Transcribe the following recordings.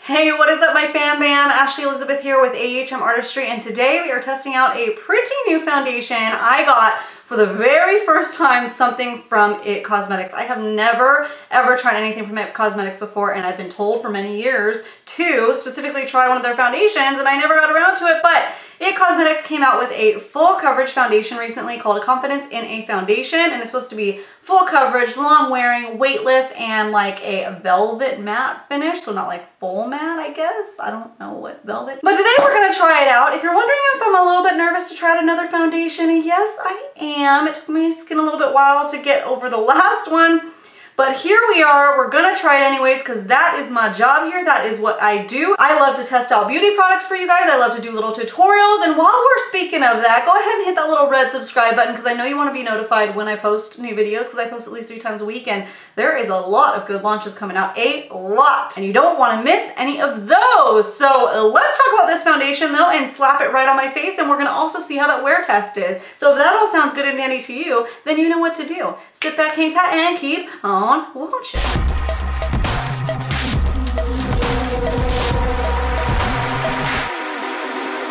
Hey, what is up my fam bam? Ashley Elizabeth here with AHM Artistry, and today we are testing out a pretty new foundation. I got for the very first time something from IT Cosmetics. I have never ever tried anything from IT Cosmetics before, and I've been told for many years to specifically try one of their foundations, and I never got around to it, but IT Cosmetics came out with a full coverage foundation recently called Confidence in a Foundation, and it's supposed to be full coverage, long wearing, weightless, and like a velvet matte finish, so not like full matte, I guess. I don't know what velvet. But today we're gonna try it out. If you're wondering if I'm a little bit nervous to try out another foundation, yes I am. It took my skin a little bit while to get over the last one. But here we are, we're gonna try it anyways because that is my job here, that is what I do. I love to test out beauty products for you guys, I love to do little tutorials, and while we're speaking of that, go ahead and hit that little red subscribe button because I know you wanna be notified when I post new videos because I post at least 3 times a week, and there is a lot of good launches coming out, a lot, and you don't wanna miss any of those. So let's talk about this foundation though and slap it right on my face, and we're gonna also see how that wear test is. So if that all sounds good and dandy to you, then you know what to do. Sit back, hang tight, and keep on watching.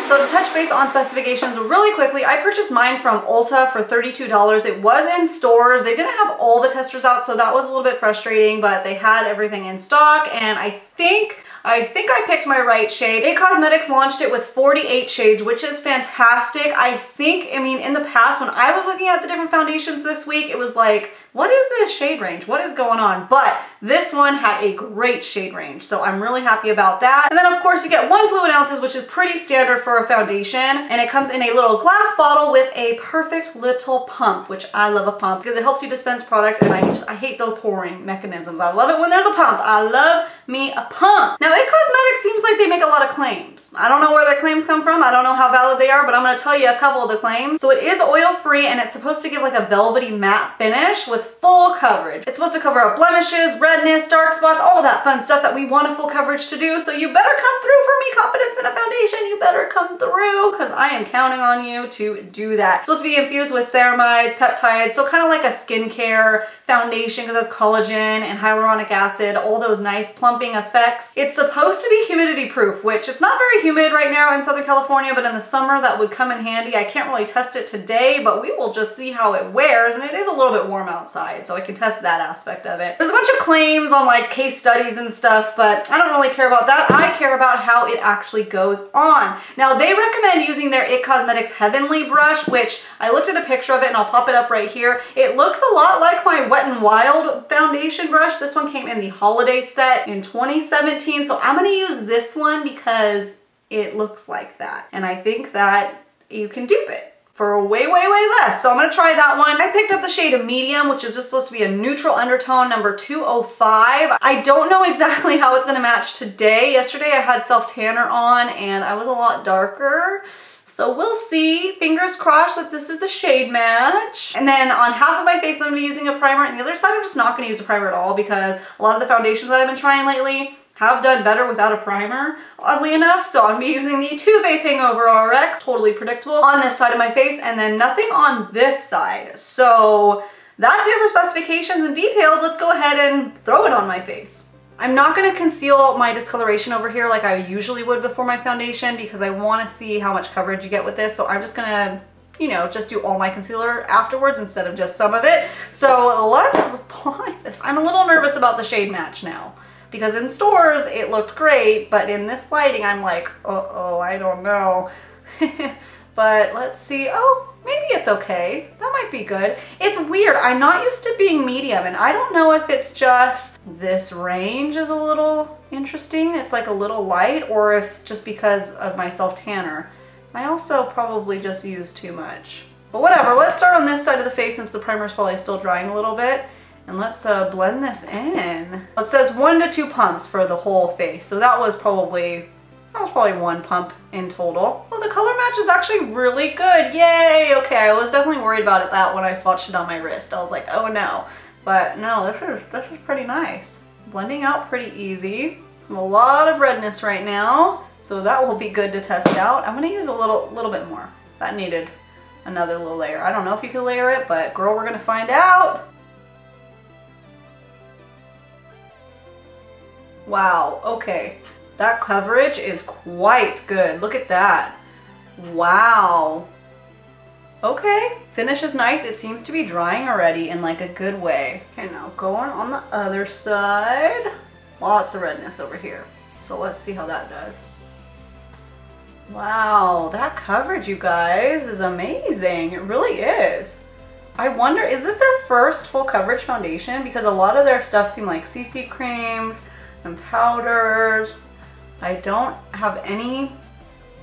So to touch base on specifications really quickly, I purchased mine from Ulta for $32. It was in stores. They didn't have all the testers out, so that was a little bit frustrating, but they had everything in stock, and I think I picked my right shade. IT Cosmetics launched it with 48 shades, which is fantastic. I mean, in the past, when I was looking at the different foundations this week, it was like, what is this shade range? What is going on? But this one had a great shade range, so I'm really happy about that. And then of course you get 1 fluid ounces, which is pretty standard for a foundation, and it comes in a little glass bottle with a perfect little pump, which I love a pump because it helps you dispense product, and I hate the pouring mechanisms. I love it when there's a pump. I love me a pump. Now IT Cosmetics seems like they make a lot of claims. I don't know where their claims come from. I don't know how valid they are, but I'm gonna tell you a couple of the claims. So it is oil free, and it's supposed to give like a velvety matte finish with full coverage. It's supposed to cover up blemishes, redness, dark spots, all that fun stuff that we want a full coverage to do. So you better come through for me, Confidence in a Foundation. You better come through because I am counting on you to do that. It's supposed to be infused with ceramides, peptides, so kind of like a skincare foundation because it's collagen and hyaluronic acid, all those nice plumping effects. It's supposed to be humidity proof, which it's not very humid right now in Southern California, but in the summer that would come in handy. I can't really test it today, but we will just see how it wears, and it is a little bit warm outside, so I can test that aspect of it. There's a bunch of claims on like case studies and stuff, but I don't really care about that. I care about how it actually goes on. Now they recommend using their IT Cosmetics Heavenly brush, which I looked at a picture of it and I'll pop it up right here. It looks a lot like my Wet n Wild foundation brush. This one came in the holiday set in 2017, so I'm gonna use this one because it looks like that, and I think that you can dupe it for way less. So I'm gonna try that one. I picked up the shade of medium, which is just supposed to be a neutral undertone, number 205. I don't know exactly how it's gonna match today. Yesterday I had self tanner on and I was a lot darker. So we'll see. Fingers crossed that this is a shade match. And then on half of my face I'm gonna be using a primer, and the other side I'm just not gonna use a primer at all because a lot of the foundations that I've been trying lately have done better without a primer, oddly enough. So I'm gonna be using the Too Faced Hangover RX, totally predictable, on this side of my face, and then nothing on this side. So that's it for specifications and details. Let's go ahead and throw it on my face. I'm not gonna conceal my discoloration over here like I usually would before my foundation because I wanna see how much coverage you get with this. So I'm just gonna, you know, just do all my concealer afterwards instead of just some of it. So let's apply this. I'm a little nervous about the shade match now, because in stores it looked great, but in this lighting I'm like, uh-oh, I don't know. But let's see. Oh, maybe it's okay. That might be good. It's weird. I'm not used to being medium, and I don't know if it's just this range is a little interesting. It's like a little light, or if just because of my self tanner. I also probably just used too much. But whatever, let's start on this side of the face since the primer is probably still drying a little bit. And let's blend this in. It says 1 to 2 pumps for the whole face. So that was probably 1 pump in total. Well, the color match is actually really good. Yay! Okay, I was definitely worried about that when I swatched it on my wrist. I was like, oh no. But no, this is pretty nice. Blending out pretty easy. A lot of redness right now, so that will be good to test out. I'm gonna use a little bit more. That needed another little layer. I don't know if you can layer it, but girl, we're gonna find out. Wow, okay. That coverage is quite good. Look at that. Wow. Okay, finish is nice. It seems to be drying already in like a good way. Okay, now going on the other side. Lots of redness over here. So let's see how that does. Wow, that coverage, you guys, is amazing. It really is. I wonder, is this their first full coverage foundation? Because a lot of their stuff seem like CC creams and powders. I don't have any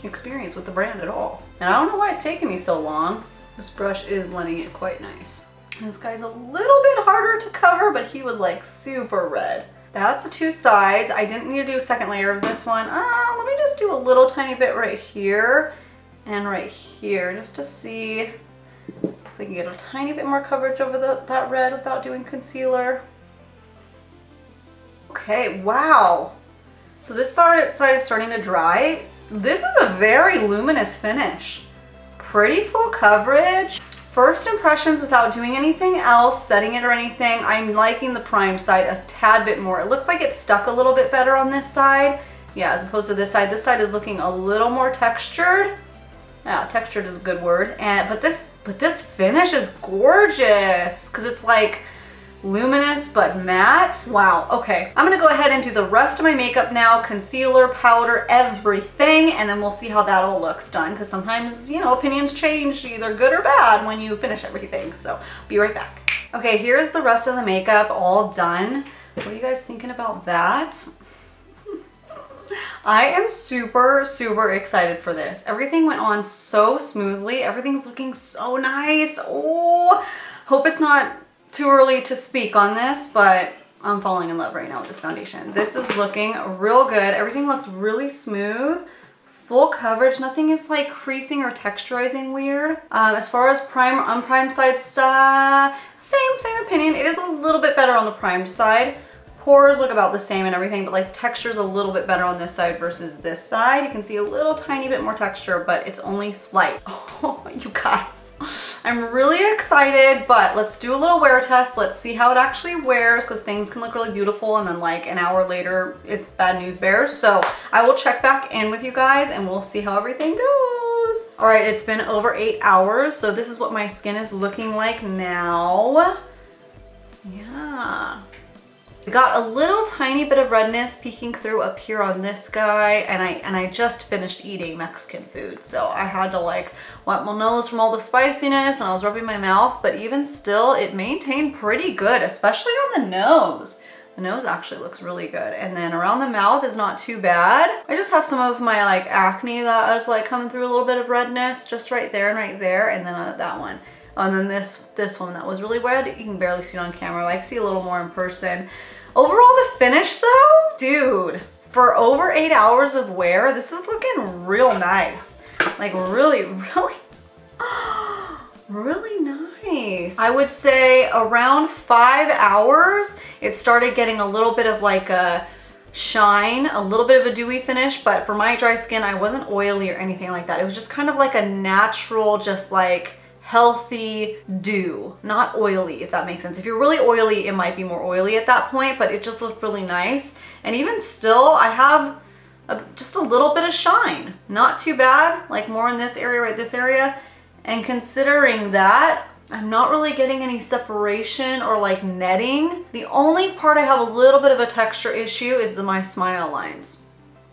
experience with the brand at all. And I don't know why it's taking me so long. This brush is blending it quite nice. This guy's a little bit harder to cover, but he was like super red. That's the two sides. I didn't need to do a second layer of this one. Let me just do a little tiny bit right here and right here just to see if we can get a tiny bit more coverage over that red without doing concealer. Okay, wow. So this side is starting to dry. This is a very luminous finish. Pretty full coverage. First impressions without doing anything else, setting it or anything, I'm liking the prime side a tad bit more. It looks like it's stuck a little bit better on this side. Yeah, as opposed to this side. This side is looking a little more textured. Yeah, textured is a good word. But this finish is gorgeous because it's like luminous but matte. Wow, okay. I'm gonna go ahead and do the rest of my makeup now, concealer, powder, everything, and then we'll see how that all looks done, because sometimes, you know, opinions change either good or bad when you finish everything. So be right back. Okay, here's the rest of the makeup all done. What are you guys thinking about that? I am super, super excited for this. Everything went on so smoothly. Everything's looking so nice. Oh, hope it's not too early to speak on this, but I'm falling in love right now with this foundation. This is looking real good. Everything looks really smooth, full coverage. Nothing is like creasing or texturizing weird. As far as unprimed sides, same opinion. It is a little bit better on the primed side. Pores look about the same and everything, but like texture's a little bit better on this side versus this side. You can see a little tiny bit more texture, but it's only slight. Oh, you guys. I'm really excited, but let's do a little wear test. Let's see how it actually wears, because things can look really beautiful and then like an hour later, it's bad news bears. So I will check back in with you guys and we'll see how everything goes. All right, it's been over 8 hours. So this is what my skin is looking like now. Yeah. We got a little tiny bit of redness peeking through up here on this guy, and I just finished eating Mexican food, so I had to like wipe my nose from all the spiciness, and I was rubbing my mouth, but even still it maintained pretty good, especially on the nose. The nose actually looks really good, and then around the mouth is not too bad. I just have some of my like acne that is like coming through a little bit of redness just right there, and then that one. And then this one that was really red, you can barely see it on camera. I can see a little more in person. Overall, the finish though, dude, for over 8 hours of wear, this is looking real nice. Like really, really nice. I would say around 5 hours, it started getting a little bit of like a shine, a little bit of a dewy finish, but for my dry skin, I wasn't oily or anything like that. It was just kind of like a natural, just like healthy dew, not oily, if that makes sense. If you're really oily, it might be more oily at that point, but it just looked really nice. And even still, I have just a little bit of shine. Not too bad, like more in this area, right this area. And considering that, I'm not really getting any separation or like netting. The only part I have a little bit of a texture issue is my smile lines.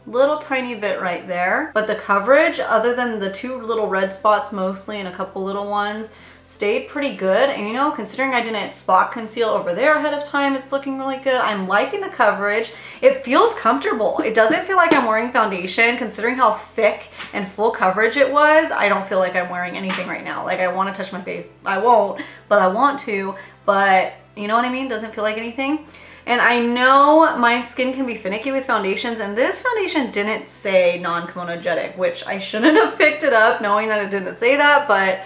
Little tiny bit right there, but the coverage, other than the 2 little red spots mostly and a couple little ones, stayed pretty good. And you know, considering I didn't spot conceal over there ahead of time, it's looking really good. I'm liking the coverage. It feels comfortable. It doesn't feel like I'm wearing foundation. Considering how thick and full coverage it was, I don't feel like I'm wearing anything right now. Like I want to touch my face. I won't, but I want to. But you know what I mean? Doesn't feel like anything. And I know my skin can be finicky with foundations, and this foundation didn't say non-comedogenic, which I shouldn't have picked it up knowing that it didn't say that, but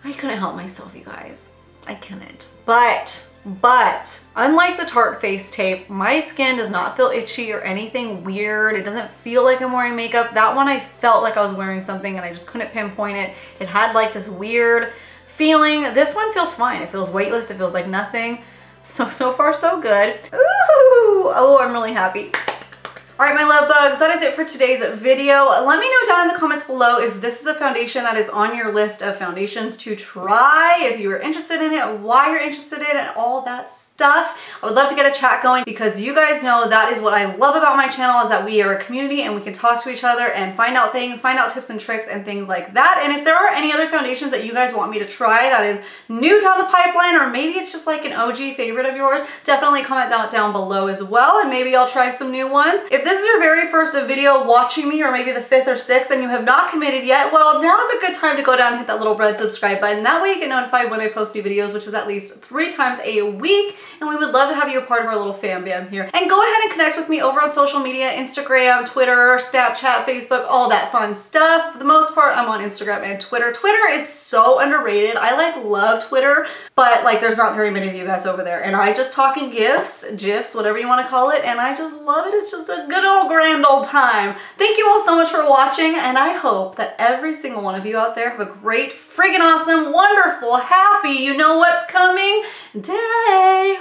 I couldn't help myself, you guys. I couldn't. But unlike the Tarte face tape, my skin does not feel itchy or anything weird. It doesn't feel like I'm wearing makeup. That one I felt like I was wearing something and I just couldn't pinpoint it. It had like this weird feeling. This one feels fine. It feels weightless. It feels like nothing. So far so good. Ooh, oh, I'm really happy. Alright my love bugs, that is it for today's video. Let me know down in the comments below if this is a foundation that is on your list of foundations to try, if you are interested in it, why you're interested in it, all that stuff. I would love to get a chat going because you guys know that is what I love about my channel, is that we are a community and we can talk to each other and find out things, find out tips and tricks and things like that. And if there are any other foundations that you guys want me to try that is new down the pipeline, or maybe it's just like an OG favorite of yours, definitely comment that down below as well, and maybe I'll try some new ones. If this is your very first video watching me, or maybe the 5th or 6th, and you have not committed yet, well, now is a good time to go down and hit that little red subscribe button. That way you get notified when I post new videos, which is at least 3 times a week, and we would love to have you a part of our little fam bam here. And go ahead and connect with me over on social media, Instagram, Twitter, Snapchat, Facebook, all that fun stuff. For the most part, I'm on Instagram and Twitter. Twitter is so underrated. I love Twitter, but there's not very many of you guys over there, and I just talk in GIFs, whatever you want to call it, and I just love it. It's just a good old grand old time. Thank you all so much for watching, and I hope that every single one of you out there have a great, friggin' awesome, wonderful, happy, you know what's coming day.